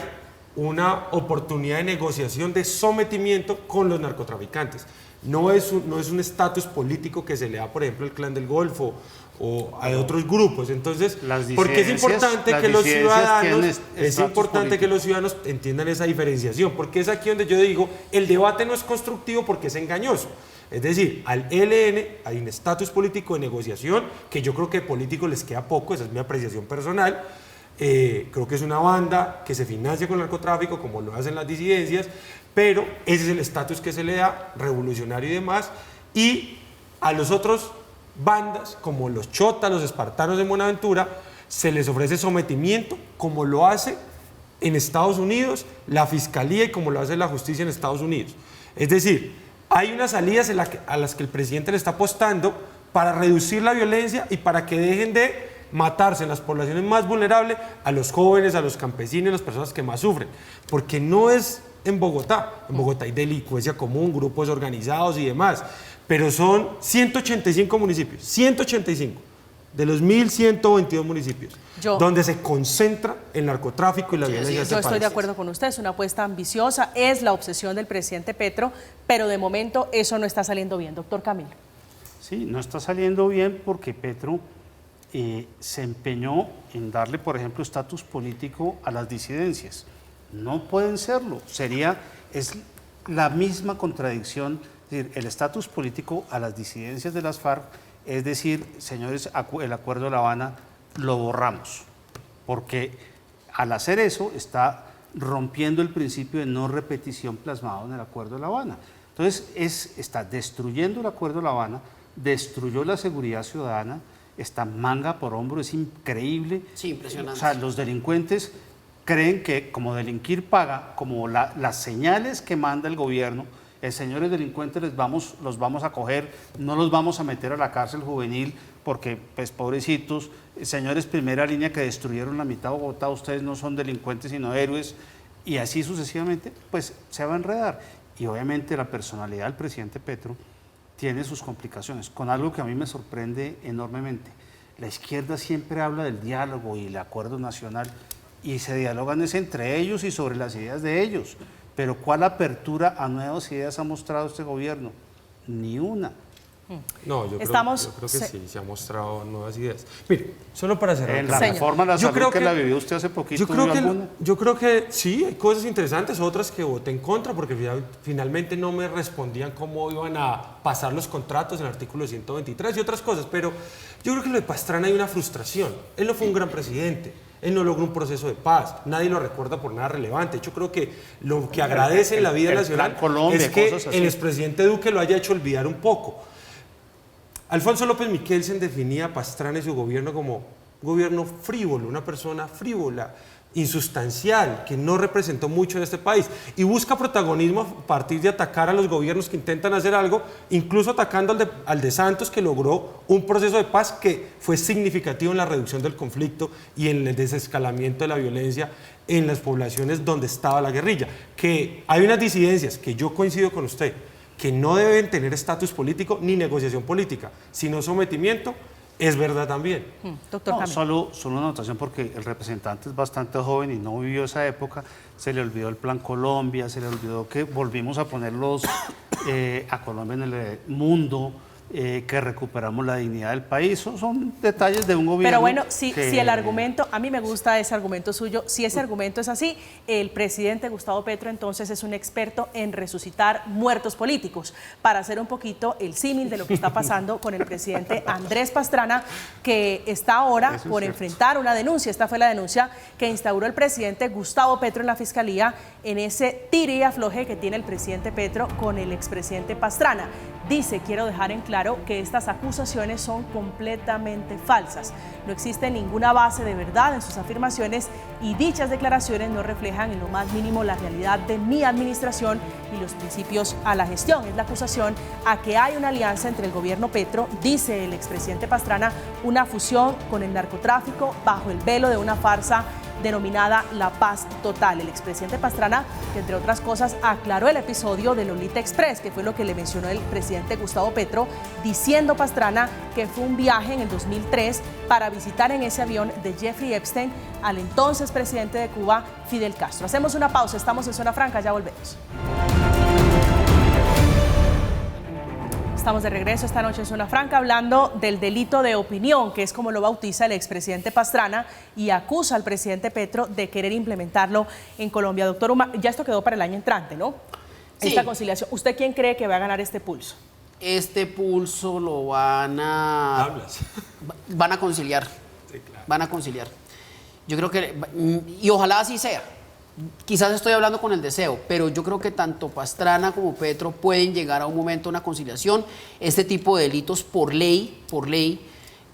E: una oportunidad de negociación de sometimiento con los narcotraficantes. No es un estatus político que se le da, por ejemplo, al Clan del Golfo o a otros grupos. Entonces, porque es importante que los ciudadanos entiendan esa diferenciación, porque es aquí donde yo digo, el debate no es constructivo porque es engañoso. Es decir, al ELN hay un estatus político de negociación que yo creo que político les queda poco, esa es mi apreciación personal. Creo que es una banda que se financia con el narcotráfico, como lo hacen las disidencias, pero ese es el estatus que se le da, revolucionario y demás. Y a los otros bandas, como los chotas, los espartanos de Buenaventura, se les ofrece sometimiento, como lo hace en Estados Unidos la Fiscalía y como lo hace la justicia en Estados Unidos. Es decir, hay unas salidas a las que el presidente le está apostando para reducir la violencia y para que dejen de matarse en las poblaciones más vulnerables, a los jóvenes, a los campesinos, a las personas que más sufren. Porque no es en Bogotá hay delincuencia común, grupos organizados y demás, pero son 185 municipios, 185 de los 1.122 municipios, donde se concentra el narcotráfico y la violencia.
A: Yo estoy de acuerdo con usted, es una apuesta ambiciosa, es la obsesión del presidente Petro, pero de momento eso no está saliendo bien. Doctor Camilo.
C: Sí, no está saliendo bien porque Petro se empeñó en darle, por ejemplo, estatus político a las disidencias. No pueden serlo. Es la misma contradicción. Es decir, el estatus político a las disidencias de las FARC, es decir, señores, el Acuerdo de La Habana lo borramos, porque al hacer eso está rompiendo el principio de no repetición plasmado en el Acuerdo de La Habana. Entonces, está destruyendo el Acuerdo de La Habana, destruyó la seguridad ciudadana, está manga por hombro, es increíble.
D: Sí, impresionante.
C: O sea, los delincuentes creen que como delinquir paga, como las señales que manda el gobierno, señores delincuentes los vamos a coger, no los vamos a meter a la cárcel juvenil porque, pues, pobrecitos, señores primera línea que destruyeron la mitad de Bogotá, ustedes no son delincuentes sino héroes, y así sucesivamente, pues se va a enredar. Y obviamente la personalidad del presidente Petro tiene sus complicaciones, con algo que a mí me sorprende enormemente. La izquierda siempre habla del diálogo y el acuerdo nacional, y se dialogan es entre ellos y sobre las ideas de ellos. Pero ¿cuál apertura a nuevas ideas ha mostrado este gobierno? Ni una.
E: No, yo creo que sí, se han mostrado nuevas ideas. Mire, solo para cerrar.
C: En la reforma a la salud que la vivió usted hace poquito,
E: yo creo que sí, hay cosas interesantes, otras que voté en contra, porque finalmente no me respondían cómo iban a pasar los contratos en el artículo 123 y otras cosas, pero yo creo que lo de Pastrana hay una frustración. Él no fue un gran presidente. Él no logró un proceso de paz, nadie lo recuerda por nada relevante. Yo creo que lo que agradece en la vida nacional es que el expresidente Duque lo haya hecho olvidar un poco. Alfonso López Miquelsen definía a Pastrana y su gobierno como gobierno frívolo, una persona frívola, insustancial, que no representó mucho en este país, y busca protagonismo a partir de atacar a los gobiernos que intentan hacer algo, incluso atacando al de Santos, que logró un proceso de paz que fue significativo en la reducción del conflicto y en el desescalamiento de la violencia en las poblaciones donde estaba la guerrilla. Que hay unas disidencias, que yo coincido con usted, que no deben tener estatus político ni negociación política, sino sometimiento. Es verdad también.
A: Doctor
C: No,
A: Camilo.
C: solo una anotación porque el representante es bastante joven y no vivió esa época. Se le olvidó el Plan Colombia, se le olvidó que volvimos a ponerlos a Colombia en el mundo, que recuperamos la dignidad del país. Son detalles de un gobierno.
A: Pero bueno, si el argumento, a mí me gusta ese argumento suyo, si ese argumento es así, el presidente Gustavo Petro entonces es un experto en resucitar muertos políticos, para hacer un poquito el símil de lo que está pasando con el presidente Andrés Pastrana, que está ahora por enfrentar una denuncia. Esta fue la denuncia que instauró el presidente Gustavo Petro en la Fiscalía en ese tire y afloje que tiene el presidente Petro con el expresidente Pastrana. Dice, quiero dejar en claro que estas acusaciones son completamente falsas. No existe ninguna base de verdad en sus afirmaciones y dichas declaraciones no reflejan en lo más mínimo la realidad de mi administración y los principios a la gestión. Es la acusación a que hay una alianza entre el gobierno Petro, dice el expresidente Pastrana, una fusión con el narcotráfico bajo el velo de una farsa denominada La Paz Total. El expresidente Pastrana, que entre otras cosas aclaró el episodio de Lolita Express, que fue lo que le mencionó el presidente Gustavo Petro, diciendo Pastrana que fue un viaje en el 2003 para visitar en ese avión de Jeffrey Epstein al entonces presidente de Cuba, Fidel Castro. Hacemos una pausa, estamos en Zona Franca, ya volvemos. Estamos de regreso esta noche en Zona Franca hablando del delito de opinión, que es como lo bautiza el expresidente Pastrana, y acusa al presidente Petro de querer implementarlo en Colombia. Doctor Uma, ya esto quedó para el año entrante, ¿no?
D: Sí.
A: Esta conciliación. ¿Usted quién cree que va a ganar este pulso?
D: Este pulso lo van a conciliar.
E: Sí, claro.
D: Van a conciliar. Yo creo que, y ojalá así sea. Quizás estoy hablando con el deseo, pero yo creo que tanto Pastrana como Petro pueden llegar a un momento de una conciliación. Este tipo de delitos por ley,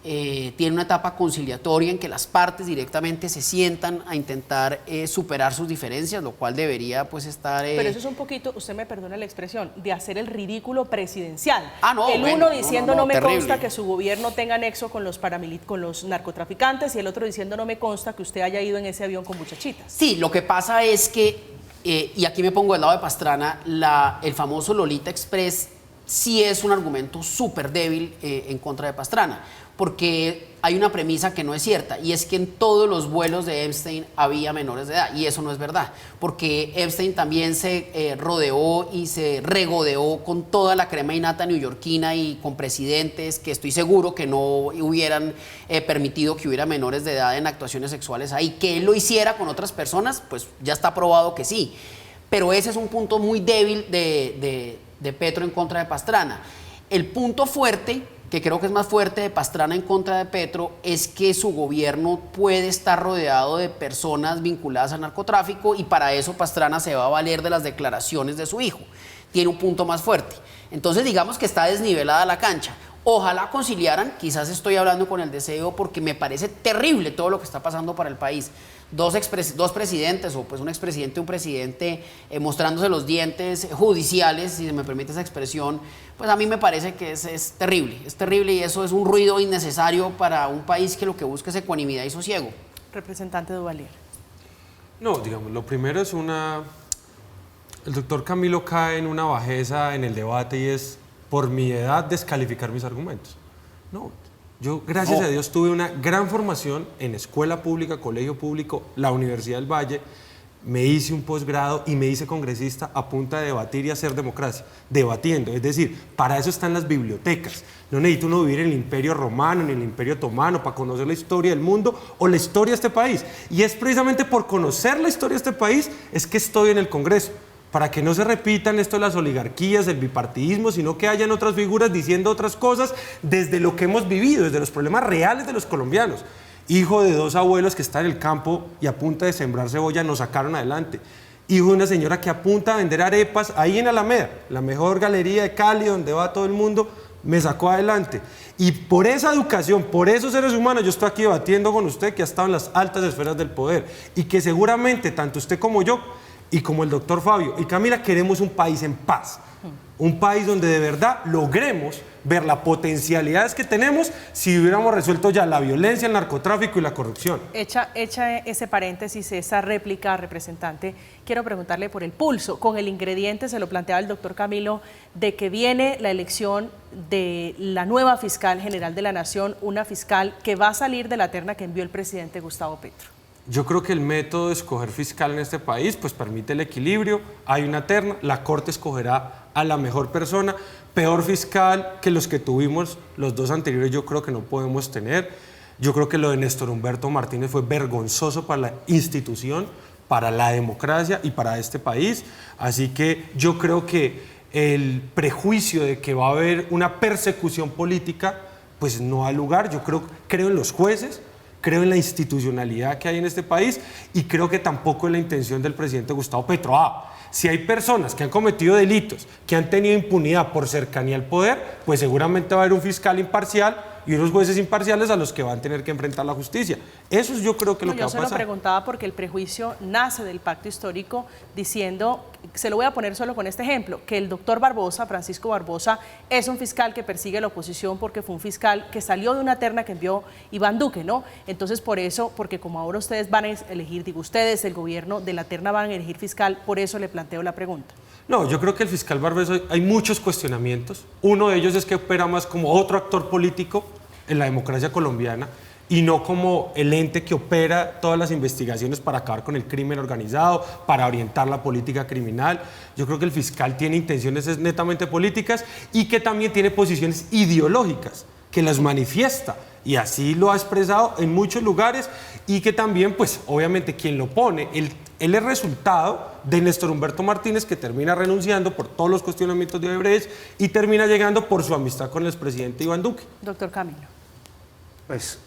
D: tiene una etapa conciliatoria en que las partes directamente se sientan a intentar superar sus diferencias, lo cual debería pues estar...
A: Pero eso es un poquito, usted me perdona la expresión, de hacer el ridículo presidencial.
D: No,
A: el
D: bueno,
A: uno diciendo no me
D: terrible.
A: consta que su gobierno tenga nexo con los narcotraficantes, y el otro diciendo no me consta que usted haya ido en ese avión con muchachitas.
D: Sí, lo que pasa es que, y aquí me pongo del lado de Pastrana, el famoso Lolita Express sí es un argumento súper débil en contra de Pastrana, porque hay una premisa que no es cierta, y es que en todos los vuelos de Epstein había menores de edad, y eso no es verdad, porque Epstein también se rodeó y se regodeó con toda la crema innata neoyorquina y con presidentes que estoy seguro que no hubieran permitido que hubiera menores de edad en actuaciones sexuales ahí. Que él lo hiciera con otras personas, pues ya está probado que sí, pero ese es un punto muy débil de Petro en contra de Pastrana. El punto fuerte, que creo que es más fuerte, de Pastrana en contra de Petro, es que su gobierno puede estar rodeado de personas vinculadas al narcotráfico, y para eso Pastrana se va a valer de las declaraciones de su hijo. Tiene un punto más fuerte. Entonces digamos que está desnivelada la cancha. Ojalá conciliaran, quizás estoy hablando con el deseo, porque me parece terrible todo lo que está pasando para el país. Dos presidentes, o pues un expresidente y un presidente, mostrándose los dientes judiciales, si se me permite esa expresión, pues a mí me parece que es terrible, y eso es un ruido innecesario para un país que lo que busca es ecuanimidad y sosiego.
A: Representante Duvalier.
E: No, digamos, lo primero es el doctor Camilo cae en una bajeza en el debate, y es, por mi edad, descalificar mis argumentos. No, yo, gracias a Dios, tuve una gran formación en escuela pública, colegio público, la Universidad del Valle. Me hice un posgrado y me hice congresista a punta de debatir y hacer democracia, debatiendo. Es decir, para eso están las bibliotecas. No necesito uno vivir en el Imperio Romano, ni en el Imperio Otomano, para conocer la historia del mundo o la historia de este país. Y es precisamente por conocer la historia de este país es que estoy en el Congreso, para que no se repitan esto de las oligarquías, el bipartidismo, sino que hayan otras figuras diciendo otras cosas desde lo que hemos vivido, desde los problemas reales de los colombianos. Hijo de dos abuelos que están en el campo y a punta de sembrar cebolla nos sacaron adelante. Hijo de una señora que apunta a vender arepas ahí en Alameda, la mejor galería de Cali donde va todo el mundo, me sacó adelante. Y por esa educación, por esos seres humanos, yo estoy aquí debatiendo con usted que ha estado en las altas esferas del poder y que seguramente tanto usted como yo y como el doctor Fabio y Camila queremos un país en paz. Un país donde de verdad logremos ver las potencialidades que tenemos si hubiéramos resuelto ya la violencia, el narcotráfico y la corrupción.
A: Hecha ese paréntesis, esa réplica, representante, quiero preguntarle por el pulso, con el ingrediente, se lo planteaba el doctor Camilo, de que viene la elección de la nueva fiscal general de la Nación, una fiscal que va a salir de la terna que envió el presidente Gustavo Petro.
E: Yo creo que el método de escoger fiscal en este país pues permite el equilibrio, hay una terna, la Corte escogerá a la mejor persona, peor fiscal que los que tuvimos los dos anteriores yo creo que no podemos tener. Yo creo que lo de Néstor Humberto Martínez fue vergonzoso para la institución, para la democracia y para este país, así que yo creo que el prejuicio de que va a haber una persecución política pues no ha lugar. Yo creo en los jueces, creo en la institucionalidad que hay en este país y creo que tampoco es la intención del presidente Gustavo Petro. Si hay personas que han cometido delitos, que han tenido impunidad por cercanía al poder, pues seguramente va a haber un fiscal imparcial y unos jueces imparciales a los que van a tener que enfrentar la justicia. Eso es yo creo que lo que va a pasar.
A: Yo se lo preguntaba porque el prejuicio nace del pacto histórico diciendo, se lo voy a poner solo con este ejemplo, que el doctor Barbosa, Francisco Barbosa, es un fiscal que persigue a la oposición porque fue un fiscal que salió de una terna que envió Iván Duque, ¿no? Entonces por eso, porque como ahora ustedes van a elegir, digo ustedes, el gobierno de la terna van a elegir fiscal, por eso le planteo la pregunta.
E: No, yo creo que el fiscal Barbosa hay muchos cuestionamientos. Uno de ellos es que opera más como otro actor político en la democracia colombiana y no como el ente que opera todas las investigaciones para acabar con el crimen organizado, para orientar la política criminal. Yo creo que el fiscal tiene intenciones netamente políticas y que también tiene posiciones ideológicas, que las manifiesta y así lo ha expresado en muchos lugares y que también, pues obviamente quien lo pone, él es resultado de Néstor Humberto Martínez, que termina renunciando por todos los cuestionamientos de Odebrecht y termina llegando por su amistad con el expresidente Iván Duque.
A: Doctor Camilo.
C: Pues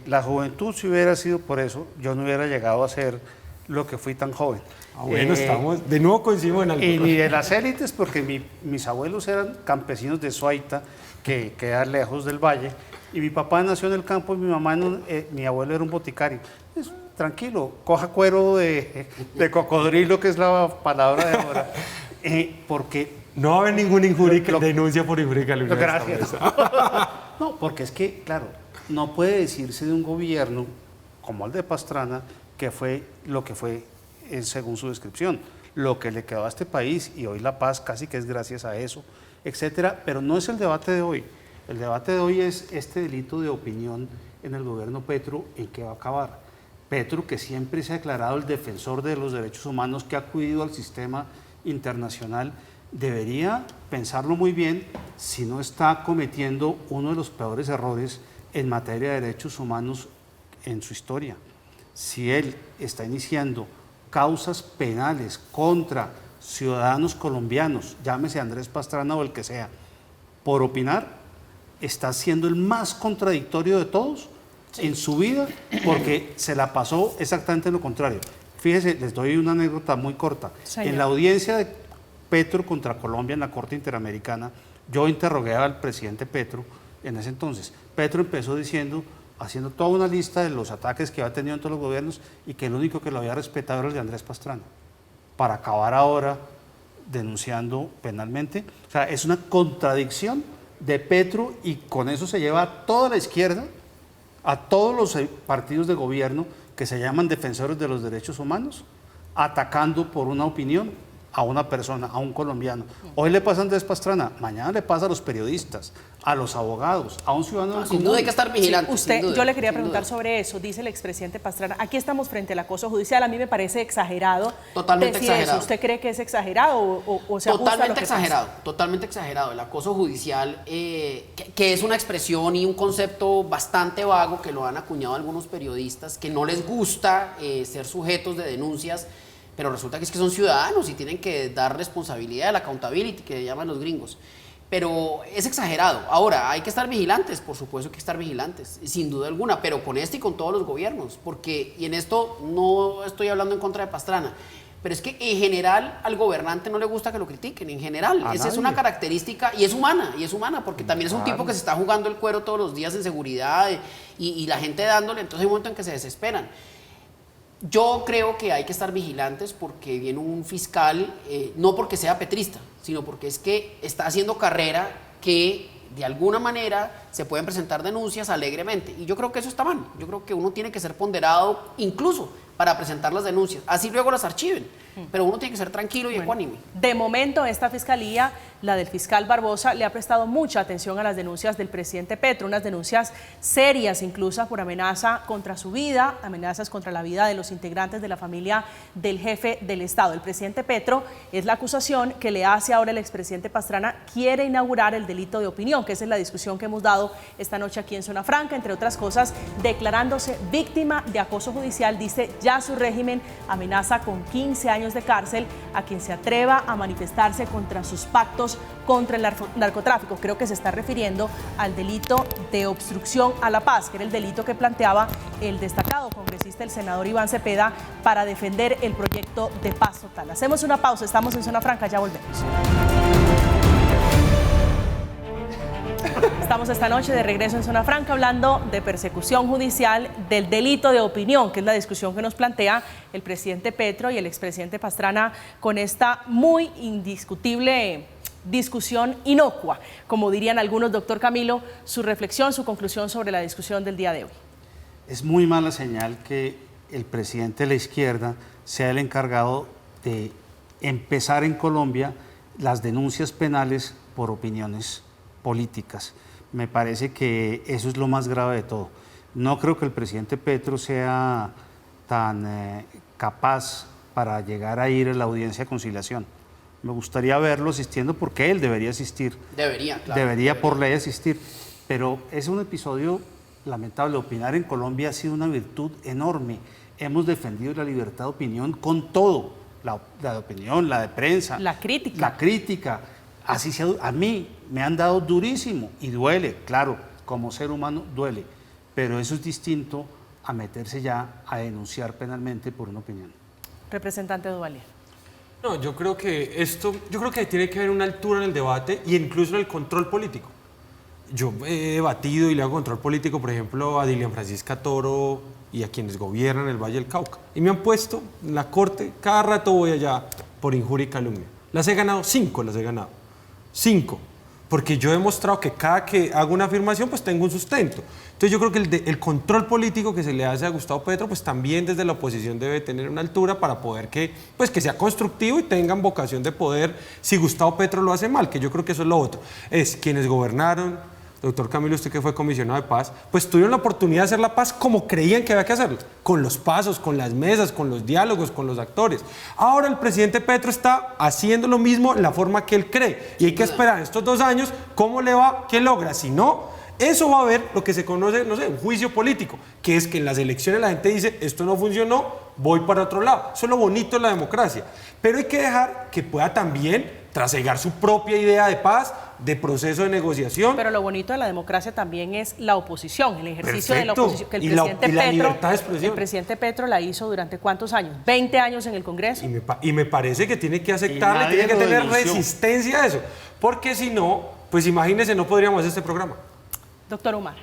C: la juventud, si hubiera sido por eso, yo no hubiera llegado a ser lo que fui tan joven.
E: Bueno, estamos, de nuevo coincidimos en algo.
C: Y ni de las élites, porque mis abuelos eran campesinos de Suaita, que queda lejos del valle, y mi papá nació en el campo y mi mamá, mi abuelo era un boticario. Pues, tranquilo, coja cuero de cocodrilo, que es la palabra de ahora, porque...
E: No va a haber ningún injuria que denuncia por injuria calumnia.
C: Gracias. No, porque es que, claro, no puede decirse de un gobierno como el de Pastrana que fue lo que fue según su descripción, lo que le quedó a este país, y hoy la paz casi que es gracias a eso, etcétera, pero no es el debate de hoy. El debate de hoy es este delito de opinión en el gobierno Petro, ¿en qué va a acabar? Petro, que siempre se ha declarado el defensor de los derechos humanos, que ha acudido al sistema internacional, debería pensarlo muy bien si no está cometiendo uno de los peores errores en materia de derechos humanos en su historia. Si él está iniciando causas penales contra ciudadanos colombianos, llámese Andrés Pastrana o el que sea, por opinar, está siendo el más contradictorio de todos en su vida, porque se la pasó exactamente lo contrario. Fíjese, les doy una anécdota muy corta.
A: Señor.
C: En la audiencia de Petro contra Colombia en la Corte Interamericana, yo interrogué al presidente Petro en ese entonces. Petro empezó diciendo, haciendo toda una lista de los ataques que había tenido en todos los gobiernos y que el único que lo había respetado era el de Andrés Pastrana, para acabar ahora denunciando penalmente. O sea, es una contradicción de Petro, y con eso se lleva a toda la izquierda, a todos los partidos de gobierno que se llaman defensores de los derechos humanos, atacando por una opinión a una persona, a un colombiano. Hoy le pasa a Andrés Pastrana, mañana le pasa a los periodistas, a los abogados, a un ciudadano
D: Sin duda hay que estar vigilantes.
A: Sí,
D: sin duda,
A: yo le quería
D: sin
A: preguntar
D: duda.
A: sobre eso, dice el expresidente Pastrana. Aquí estamos frente al acoso judicial, a mí me parece exagerado.
D: Totalmente
A: decir
D: exagerado.
A: Eso. ¿Usted cree que es exagerado o se ajusta a lo
D: Totalmente
A: que
D: exagerado,
A: pasa?
D: totalmente exagerado. El acoso judicial, que es una expresión y un concepto bastante vago que lo han acuñado algunos periodistas, que no les gusta ser sujetos de denuncias, pero resulta que es que son ciudadanos y tienen que dar responsabilidad, el accountability, que llaman los gringos. Pero es exagerado. Ahora, hay que estar vigilantes, por supuesto que hay que estar vigilantes, sin duda alguna, pero con este y con todos los gobiernos, porque, y en esto no estoy hablando en contra de Pastrana, pero es que en general al gobernante no le gusta que lo critiquen, en general. Esa es una característica y es humana, porque también es un tipo que se está jugando el cuero todos los días en seguridad y la gente dándole, entonces hay un momento en que se desesperan. Yo creo que hay que estar vigilantes porque viene un fiscal, no porque sea petrista, sino porque es que está haciendo carrera que de alguna manera se pueden presentar denuncias alegremente. Y yo creo que eso está mal. Yo creo que uno tiene que ser ponderado incluso para presentar las denuncias. Así luego las archiven. Pero uno tiene que ser tranquilo y ecuánime.
A: De momento, esta fiscalía, la del fiscal Barbosa, le ha prestado mucha atención a las denuncias del presidente Petro, unas denuncias serias incluso por amenaza contra su vida, amenazas contra la vida de los integrantes de la familia del jefe del Estado. El presidente Petro, es la acusación que le hace ahora el expresidente Pastrana, quiere inaugurar el delito de opinión, que esa es la discusión que hemos dado esta noche aquí en Zona Franca, entre otras cosas, declarándose víctima de acoso judicial. Dice, ya su régimen amenaza con 15 años de cárcel a quien se atreva a manifestarse contra sus pactos contra el narcotráfico. Creo que se está refiriendo al delito de obstrucción a la paz, que era el delito que planteaba el destacado congresista, el senador Iván Cepeda, para defender el proyecto de paz total. Hacemos una pausa, estamos en Zona Franca, ya volvemos. Estamos esta noche de regreso en Zona Franca hablando de persecución judicial del delito de opinión, que es la discusión que nos plantea el presidente Petro y el expresidente Pastrana con esta muy indiscutible discusión inocua, como dirían algunos. Doctor Camilo, su reflexión, su conclusión sobre la discusión del día de hoy.
C: Es muy mala señal que el presidente de la izquierda sea el encargado de empezar en Colombia las denuncias penales por opiniones políticas. Me parece que eso es lo más grave de todo. No creo que el presidente Petro sea tan capaz para llegar a ir a la audiencia de conciliación. Me gustaría verlo asistiendo porque él debería asistir. Debería por ley asistir. Pero es un episodio lamentable. Opinar en Colombia ha sido una virtud enorme. Hemos defendido la libertad de opinión con todo. La de opinión, la de prensa.
A: La crítica.
C: La crítica. Así sea, a mí me han dado durísimo y duele, claro, como ser humano duele, pero eso es distinto a meterse ya a denunciar penalmente por una opinión.
A: Representante Duvalier.
E: No, yo creo que tiene que haber una altura en el debate y incluso en el control político. Yo he debatido y le hago control político, por ejemplo, a Dilian Francisca Toro y a quienes gobiernan el Valle del Cauca. Y me han puesto en la corte, cada rato voy allá por injuria y calumnia. Las he ganado 5, 5, porque yo he demostrado que cada que hago una afirmación pues tengo un sustento. Entonces yo creo que el control político que se le hace a Gustavo Petro pues también desde la oposición debe tener una altura para poder que sea constructivo y tengan vocación de poder si Gustavo Petro lo hace mal, que yo creo que eso es lo otro. Es quienes gobernaron, doctor Camilo, usted que fue comisionado de paz, pues tuvieron la oportunidad de hacer la paz como creían que había que hacerlo, con los pasos, con las mesas, con los diálogos, con los actores. Ahora el presidente Petro está haciendo lo mismo en la forma que él cree y hay que esperar estos 2 años cómo le va, qué logra. Si no, eso va a haber lo que se conoce, no sé, un juicio político, que es que en las elecciones la gente dice, esto no funcionó, voy para otro lado. Eso es lo bonito de la democracia. Pero hay que dejar que pueda también trasegar su propia idea de paz, de proceso de negociación.
A: Pero lo bonito de la democracia también es la oposición, el ejercicio
E: Perfecto.
A: De la oposición, que el presidente Petro la hizo durante ¿cuántos años? 20 años en el Congreso.
E: Y me parece que tiene que aceptarle, tiene que tener resistencia a eso, porque si no, pues imagínese, no podríamos hacer este programa.
A: Doctor Umar.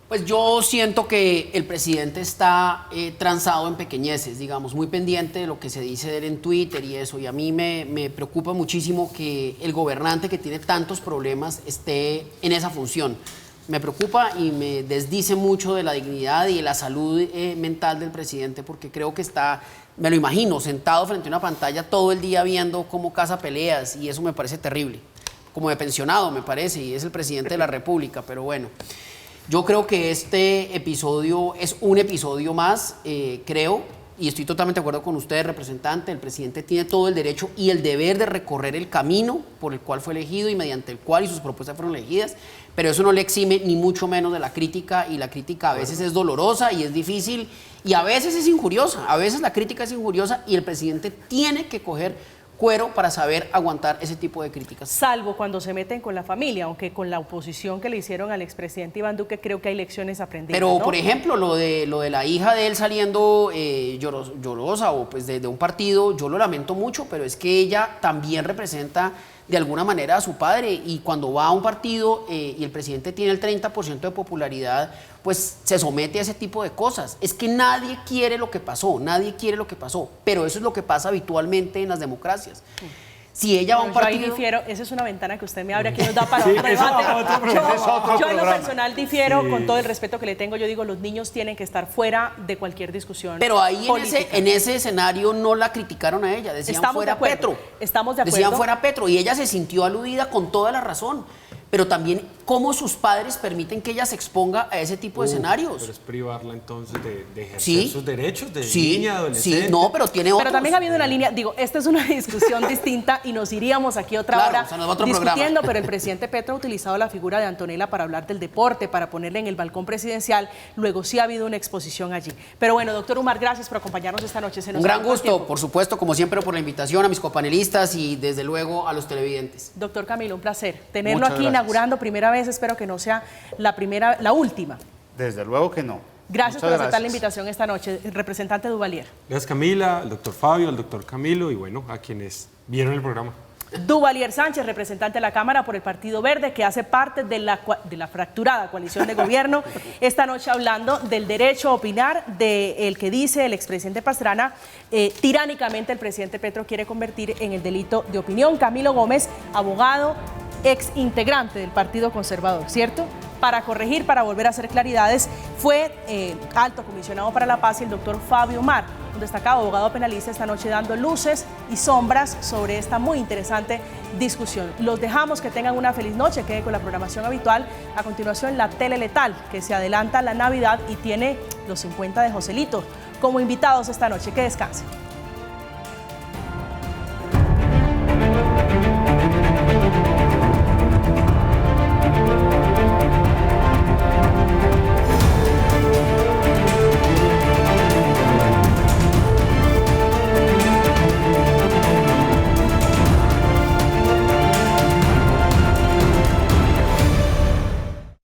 D: Pues yo siento que el presidente está transado en pequeñeces, digamos, muy pendiente de lo que se dice de él en Twitter y eso, y a mí me preocupa muchísimo que el gobernante que tiene tantos problemas esté en esa función. Me preocupa y me desdice mucho de la dignidad y de la salud mental del presidente, porque creo que está, me lo imagino, sentado frente a una pantalla todo el día viendo cómo caza peleas, y eso me parece terrible, como de pensionado me parece, y es el presidente de la República, pero bueno. Yo creo que este episodio es un episodio más, creo, y estoy totalmente de acuerdo con usted, representante. El presidente tiene todo el derecho y el deber de recorrer el camino por el cual fue elegido y mediante el cual y sus propuestas fueron elegidas, pero eso no le exime ni mucho menos de la crítica, y la crítica a veces es dolorosa y es difícil y a veces es injuriosa, a veces la crítica es injuriosa y el presidente tiene que coger cuero para saber aguantar ese tipo de críticas.
A: Salvo cuando se meten con la familia, aunque con la oposición que le hicieron al expresidente Iván Duque creo que hay lecciones aprendidas.
D: Pero,
A: ¿no?
D: por ejemplo, lo de la hija de él saliendo llorosa o pues de un partido, yo lo lamento mucho, pero es que ella también representa de alguna manera a su padre, y cuando va a un partido y el presidente tiene el 30% de popularidad, pues se somete a ese tipo de cosas. Es que nadie quiere lo que pasó, pero eso es lo que pasa habitualmente en las democracias. Si ella va a un
A: Yo ahí
D: partido...
A: difiero, esa es una ventana que usted me abre, aquí nos da para otro debate. Yo en lo personal difiero, con todo el respeto que le tengo, yo digo, los niños tienen que estar fuera de cualquier discusión.
D: Pero ahí
A: política.
D: en ese escenario no la criticaron a ella, decían
A: Estamos
D: fuera
A: de acuerdo,
D: Petro.
A: estamos de acuerdo.
D: Decían fuera Petro, y ella se sintió aludida con toda la razón. Pero también cómo sus padres permiten que ella se exponga a ese tipo de escenarios.
E: Pero es privarla entonces de ejercer
D: Sí.
E: sus derechos de
D: Sí,
E: niña, adolescente.
D: sí, no, pero tiene otros.
A: Pero también ha habido una línea, digo, esta es una discusión distinta y nos iríamos aquí otra
D: Claro,
A: hora
D: o sea, nos va otro
A: discutiendo,
D: programa.
A: pero el presidente Petro ha utilizado la figura de Antonella para hablar del deporte, para ponerle en el balcón presidencial, luego sí ha habido una exposición allí. Pero bueno, doctor Umar, gracias por acompañarnos esta noche. Se nos
D: Un gran
A: acabó el
D: gusto,
A: tiempo.
D: por supuesto, como siempre, por la invitación a mis copanelistas y desde luego a los televidentes.
A: Doctor Camilo, un placer tenerlo
C: Muchas
A: aquí
C: gracias.
A: inaugurando primera vez, espero que no sea la última.
C: Desde luego que no.
A: Gracias
C: Muchas
A: por aceptar la
C: gracias.
A: invitación esta noche, representante Duvalier.
E: Gracias Camila, al doctor Fabio, al doctor Camilo y bueno, a quienes vieron el programa.
A: Duvalier Sánchez, representante de la Cámara por el Partido Verde, que hace parte de la fracturada coalición de gobierno, esta noche hablando del derecho a opinar, del que dice el expresidente Pastrana, tiránicamente el presidente Petro quiere convertir en el delito de opinión. Camilo Gómez, abogado, ex integrante del Partido Conservador, ¿cierto? Para corregir, para volver a hacer claridades, fue alto comisionado para la paz, y el doctor Fabio Umar, un destacado abogado penalista, esta noche dando luces y sombras sobre esta muy interesante discusión. Los dejamos, que tengan una feliz noche, queden con la programación habitual. A continuación, la Tele Letal, que se adelanta a la Navidad y tiene los 50 de Joselito como invitados esta noche. Que descansen.